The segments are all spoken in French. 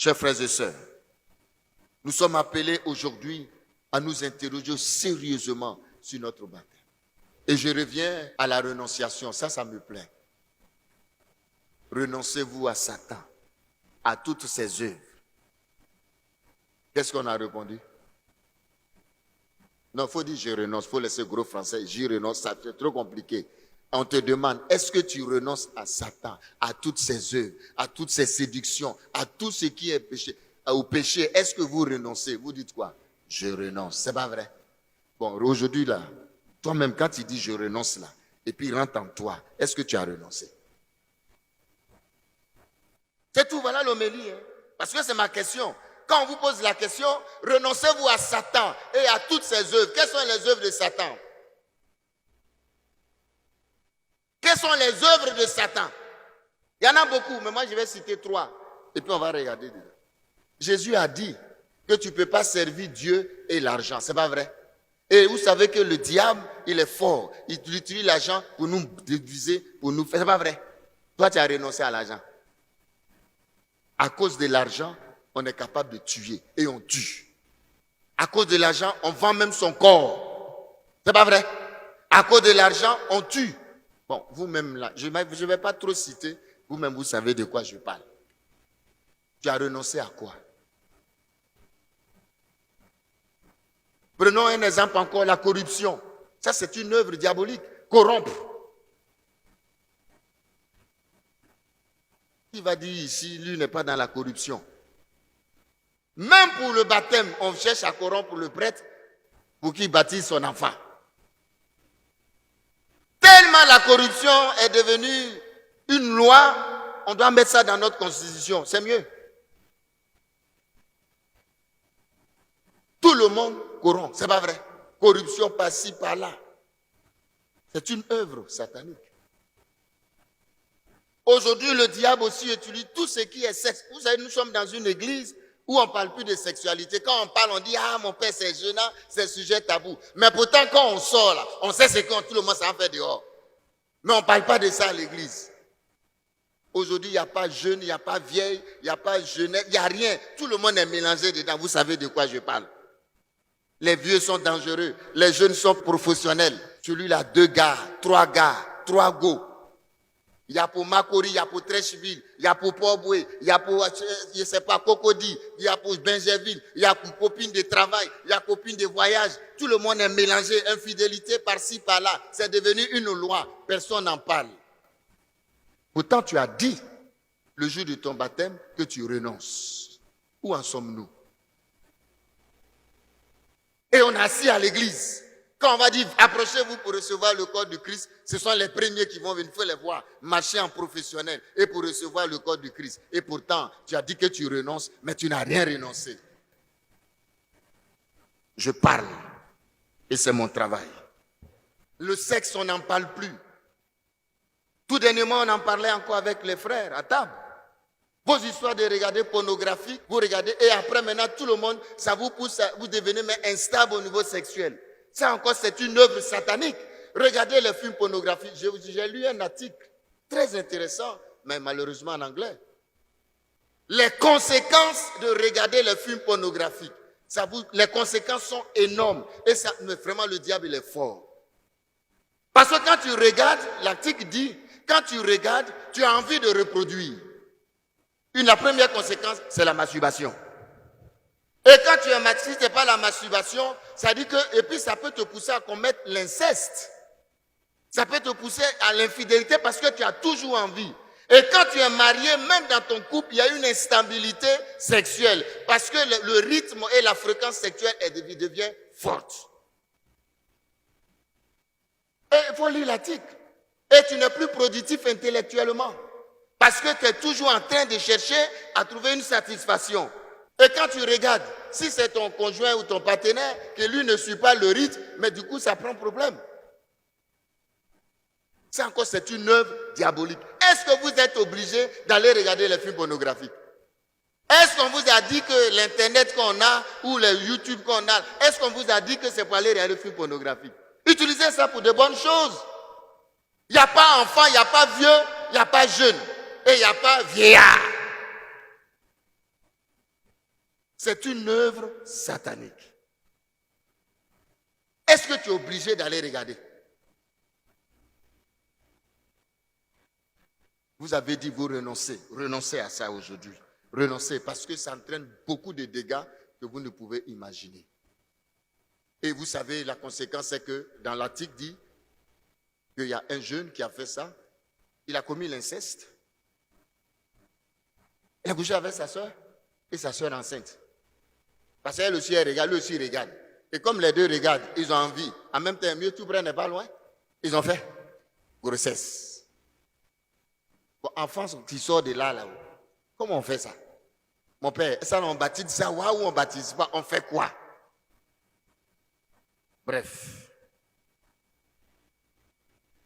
Chers frères et sœurs, nous sommes appelés aujourd'hui à nous interroger sérieusement sur notre baptême. Et je reviens à la renonciation, ça me plaît. Renoncez-vous à Satan, à toutes ses œuvres. Qu'est-ce qu'on a répondu? Non, il faut dire je renonce, il faut laisser gros français, j'y renonce, ça c'est trop compliqué. On te demande, est-ce que tu renonces à Satan, à toutes ses œuvres, à toutes ses séductions, à tout ce qui est péché, au péché? Est-ce que vous renoncez? Vous dites quoi? Je renonce, c'est pas vrai. Bon, aujourd'hui là, toi-même quand tu dis je renonce là, et puis il rentre en toi, est-ce que tu as renoncé? C'est tout, voilà l'homélie, hein? Parce que c'est ma question. Quand on vous pose la question, renoncez-vous à Satan et à toutes ses œuvres. Quelles sont les œuvres de Satan? Quelles sont les œuvres de Satan? Il y en a beaucoup, mais moi je vais citer 3. Et puis on va regarder dedans. Jésus a dit que tu ne peux pas servir Dieu et l'argent. C'est pas vrai. Et vous savez que le diable, il est fort. Il utilise l'argent pour nous diviser, pour nous faire. C'est pas vrai. Toi, tu as renoncé à l'argent. À cause de l'argent, on est capable de tuer et on tue. À cause de l'argent, on vend même son corps. C'est pas vrai. À cause de l'argent, on tue. Bon, vous-même là, je ne vais pas trop citer. Vous-même, vous savez de quoi je parle. Tu as renoncé à quoi? Prenons un exemple encore, la corruption. Ça, c'est une œuvre diabolique. Corrompre. Qui va dire ici, lui n'est pas dans la corruption? Même pour le baptême, on cherche à corrompre le prêtre pour qu'il baptise son enfant. Tellement la corruption est devenue une loi, on doit mettre ça dans notre constitution. C'est mieux. Tout le monde corrompt, c'est pas vrai. Corruption par-ci, par-là. C'est une œuvre satanique. Aujourd'hui, le diable aussi utilise tout ce qui est sexe. Vous savez, nous sommes dans une église où on ne parle plus de sexualité. Quand on parle, on dit, ah, mon père, c'est gênant, c'est sujet tabou. Mais pourtant, quand on sort là, on sait ce que tout le monde s'en fait dehors. Mais on ne parle pas de ça à l'église. Aujourd'hui, il n'y a pas jeune, il n'y a pas vieille, il n'y a pas jeunesse, il n'y a rien. Tout le monde est mélangé dedans. Vous savez de quoi je parle. Les vieux sont dangereux. Les jeunes sont professionnels. Celui-là, 2 gars, 3 go. Il y a pour Makori, il y a pour Trècheville, il y a pour Port-Boué, il y a pour, je ne sais pas, Cocody, il y a pour Benjerville, il y a pour copines de travail, il y a copines de voyage. Tout le monde est mélangé, infidélité par-ci, par-là. C'est devenu une loi. Personne n'en parle. Pourtant, tu as dit, le jour de ton baptême, que tu renonces. Où en sommes-nous? Et on est assis à l'église. Quand on va dire, approchez-vous pour recevoir le corps du Christ, ce sont les premiers qui vont venir, il faut les voir, marcher en professionnel et pour recevoir le corps du Christ. Et pourtant, tu as dit que tu renonces, mais tu n'as rien renoncé. Je parle et c'est mon travail. Le sexe, on n'en parle plus. Tout dernièrement, on en parlait encore avec les frères à table. Vos histoires de regarder pornographique, vous regardez, et après maintenant, tout le monde, ça vous pousse à vous devenir instable au niveau sexuel. Ça encore, c'est une œuvre satanique. Regardez les films pornographiques. J'ai lu un article très intéressant, mais malheureusement en anglais. Les conséquences de regarder les films pornographiques, les conséquences sont énormes. Et ça, mais vraiment, le diable, il est fort. Parce que quand tu regardes, l'article dit, quand tu regardes, tu as envie de reproduire. La première conséquence, c'est la masturbation. Et quand tu es si ce n'est pas la masturbation, ça dit que, et puis ça peut te pousser à commettre l'inceste. Ça peut te pousser à l'infidélité parce que tu as toujours envie. Et quand tu es marié, même dans ton couple, il y a une instabilité sexuelle. Parce que le rythme et la fréquence sexuelle devient forte. Et il faut lire l'article. Et tu n'es plus productif intellectuellement. Parce que tu es toujours en train de chercher à trouver une satisfaction. Et quand tu regardes, si c'est ton conjoint ou ton partenaire, que lui ne suit pas le rythme, mais du coup, ça prend problème. Ça encore, c'est une œuvre diabolique. Est-ce que vous êtes obligé d'aller regarder les films pornographiques? Est-ce qu'on vous a dit que l'Internet qu'on a, ou le YouTube qu'on a, est-ce qu'on vous a dit que c'est pour aller regarder les films pornographiques? Utilisez ça pour de bonnes choses. Il n'y a pas enfant, il n'y a pas vieux, il n'y a pas jeune. Et il n'y a pas vieillard. C'est une œuvre satanique. Est-ce que tu es obligé d'aller regarder? Vous avez dit vous renoncez. Renoncez à ça aujourd'hui. Renoncez parce que ça entraîne beaucoup de dégâts que vous ne pouvez imaginer. Et vous savez, la conséquence c'est que dans l'article dit qu'il y a un jeune qui a fait ça. Il a commis l'inceste. Il a couché avec sa soeur et sa soeur enceinte. Parce qu'elle aussi, elle regarde, lui aussi il regarde. Et comme les deux regardent, ils ont envie. En même temps, mieux tout près n'est pas loin. Ils ont fait grossesse. Bon, enfant qui sort de là, là-haut. Comment on fait ça? Mon père, ça on baptise ça, ou on baptise pas, on fait quoi? Bref.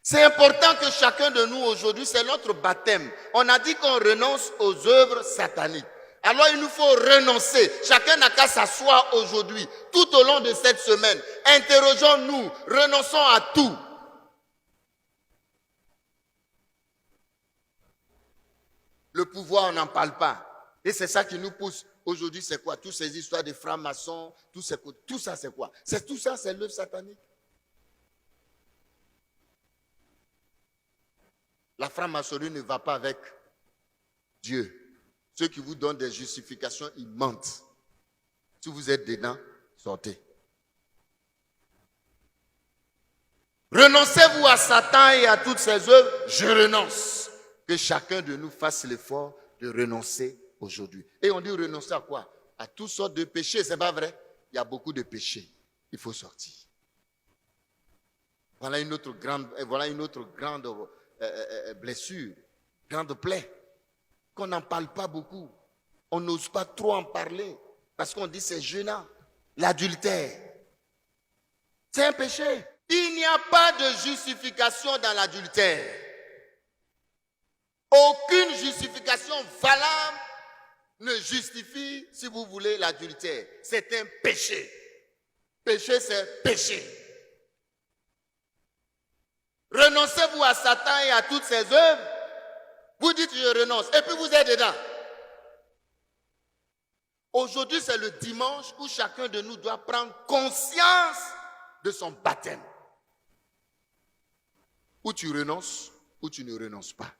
C'est important que chacun de nous aujourd'hui, c'est notre baptême. On a dit qu'on renonce aux œuvres sataniques. Alors il nous faut renoncer. Chacun n'a qu'à s'asseoir aujourd'hui, tout au long de cette semaine. Interrogeons-nous, renonçons à tout. Le pouvoir, on n'en parle pas. Et c'est ça qui nous pousse. Aujourd'hui, c'est quoi? Toutes ces histoires de francs-maçons, tout ça, c'est quoi? Tout ça, c'est l'œuvre satanique. La franc-maçonnerie ne va pas avec Dieu. Ceux qui vous donnent des justifications, ils mentent. Si vous êtes dedans, sortez. Renoncez-vous à Satan et à toutes ses œuvres? Je renonce. Que chacun de nous fasse l'effort de renoncer aujourd'hui. Et on dit renoncer à quoi? À toutes sortes de péchés, c'est pas vrai? Il y a beaucoup de péchés. Il faut sortir. Voilà une autre grande blessure, grande plaie, qu'on n'en parle pas beaucoup. On n'ose pas trop en parler, parce qu'on dit c'est gênant. L'adultère, c'est un péché. Il n'y a pas de justification dans l'adultère. Aucune justification valable ne justifie, si vous voulez, l'adultère. C'est un péché. Péché, c'est péché. Renoncez-vous à Satan et à toutes ses œuvres. Vous dites je renonce et puis vous êtes dedans. Aujourd'hui, c'est le dimanche où chacun de nous doit prendre conscience de son baptême. Ou tu renonces, ou tu ne renonces pas.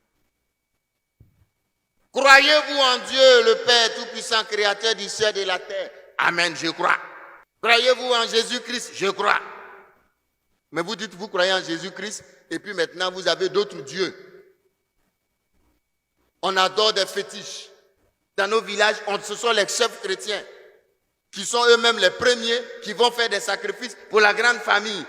Croyez-vous en Dieu, le Père Tout-Puissant, Créateur du ciel et de la terre? Amen, je crois. Croyez-vous en Jésus-Christ? Je crois. Mais vous dites, vous croyez en Jésus-Christ, et puis maintenant vous avez d'autres dieux. On adore des fétiches. Dans nos villages, ce sont les chefs chrétiens qui sont eux-mêmes les premiers qui vont faire des sacrifices pour la grande famille.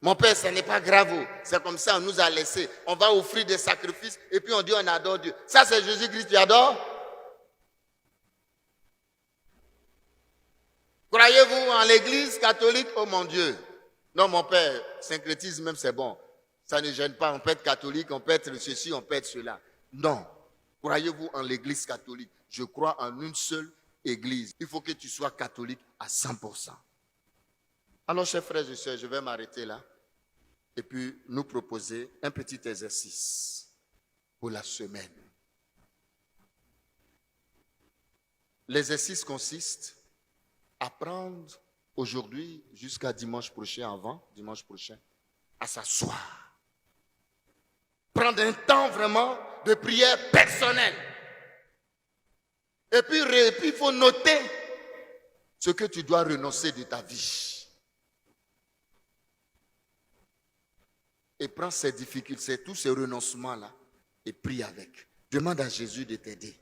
Mon père, ce n'est pas grave. C'est comme ça, on nous a laissés. On va offrir des sacrifices et puis on dit on adore Dieu. Ça, c'est Jésus-Christ, tu adores? Croyez-vous en l'église catholique? Oh mon Dieu. Non, mon père, syncrétisme même, c'est bon. Ça ne gêne pas. On peut être catholique, on peut être ceci, on peut être cela. Non. Croyez-vous en l'église catholique? Je crois en une seule église. Il faut que tu sois catholique à 100%. Alors, chers frères et sœurs, je vais m'arrêter là et puis nous proposer un petit exercice pour la semaine. L'exercice consiste à prendre aujourd'hui jusqu'à dimanche prochain, à s'asseoir. Prendre un temps vraiment de prière personnelle. Et puis il faut noter ce que tu dois renoncer de ta vie. Et prends ces difficultés, tous ces renoncements-là, et prie avec. Demande à Jésus de t'aider.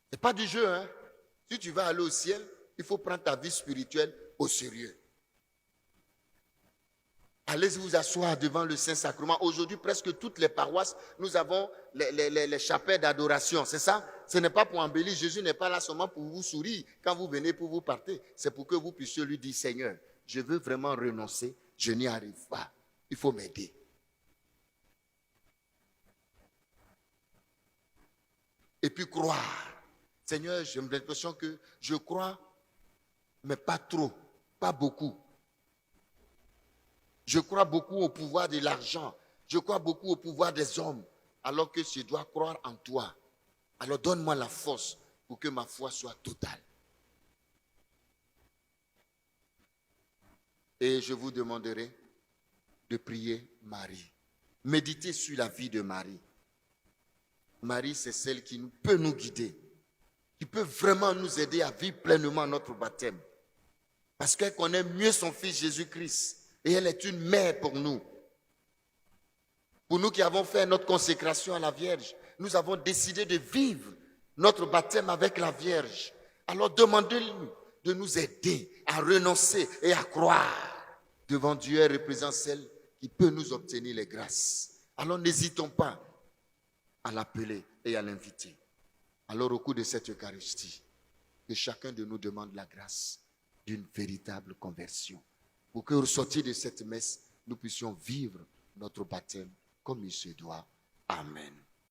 Ce n'est pas du jeu, hein. Si tu veux aller au ciel, il faut prendre ta vie spirituelle au sérieux. Allez vous asseoir devant le Saint-Sacrement. Aujourd'hui, presque toutes les paroisses, nous avons les chapelles d'adoration. C'est ça? Ce n'est pas pour embellir. Jésus n'est pas là seulement pour vous sourire quand vous venez pour vous partir. C'est pour que vous puissiez lui dire, Seigneur, je veux vraiment renoncer. Je n'y arrive pas. Il faut m'aider. Et puis croire. Seigneur, j'ai l'impression que je crois, mais pas trop, pas beaucoup. Je crois beaucoup au pouvoir de l'argent. Je crois beaucoup au pouvoir des hommes, alors que je dois croire en toi. Alors donne-moi la force pour que ma foi soit totale. Et je vous demanderai de prier Marie. Méditez sur la vie de Marie. Marie, c'est celle qui peut nous guider, qui peut vraiment nous aider à vivre pleinement notre baptême. Parce qu'elle connaît mieux son Fils Jésus-Christ. Et elle est une mère pour nous. Pour nous qui avons fait notre consécration à la Vierge, nous avons décidé de vivre notre baptême avec la Vierge. Alors demandez-lui de nous aider à renoncer et à croire. Devant Dieu, elle représente celle qui peut nous obtenir les grâces. Alors n'hésitons pas à l'appeler et à l'inviter. Alors au cours de cette Eucharistie, que chacun de nous demande la grâce d'une véritable conversion. Pour que, au sortir de cette messe, nous puissions vivre notre baptême comme il se doit. Amen.